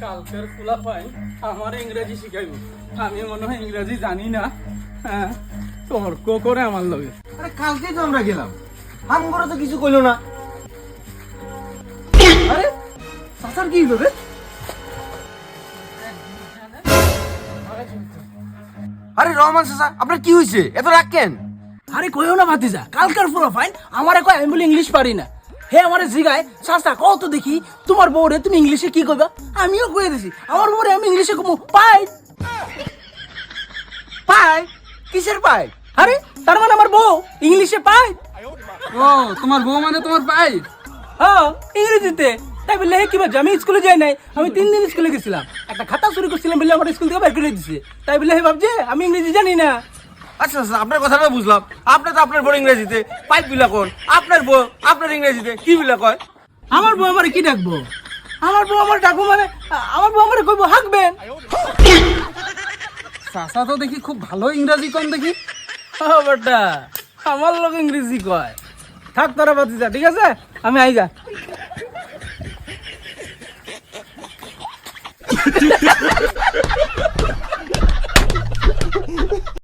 কালকের খোলা পাই আমার ইংরেজি শিখাইব। আমি মনে হয় ইংরেজি জানি না, হ্যাঁ তর্ক করে আমার লগে। আরে কালকে তো আমরা গেলাম, আমগরে তো কিছু কইলো না। আরে চাচার কি হলো রে? আরে রহমান চাচা, আপনার কি হয়েছে? এত রাগ কেন? আরে কইও না ভাতিজা, কালকের পুরো ফাইন আমারে কয় আমি বলি ইংলিশ পারি না। হে আমারে জিগায় চাচা কত দেখি তোমার বউরে তুমি ইংলিশে কি কইবা? আমিও কয়ে দিছি আমার বউরে আমি ইংলিশে কমু পাই। পাই? কিসের পাই? আরে তার মানে আমার বউ ইংলিশে পাই। ও তোমার বউ মানে তোমার পাই? হ্যাঁ ইংরেজিতে। তাই বললে হে কি বাজে, আমি স্কুলে যাই নাই, আমি 3 দিন স্কুলে গেছিলাম, একটা খাতা চুরি করছিলাম বলে আমার স্কুল থেকে বের করে দিছে। তাই বলে হে ভাবছে আমি ইংরেজি জানি না। আচ্ছা আচ্ছা, আপনার কথাটা বুঝলাম। আপনি তো আপনার বউ ইংরেজিতে পাইপ বিলা কোন, আপনার বউ আপনার ইংরেজিতে কি বিলা কয়? আমার বউ আমারে কি ডাকবো? আমার বউ আমার ডাকবো মানে আমার বউ আমারে কইবো হাঁকবেন। চাচা তো দেখি খুব ভালো ইংরাজি কম দেখি। ও বেটা আমার লোক ইংরেজি কয়। থাক তোরা বাতিজা, ঠিক আছে আমি আইগা।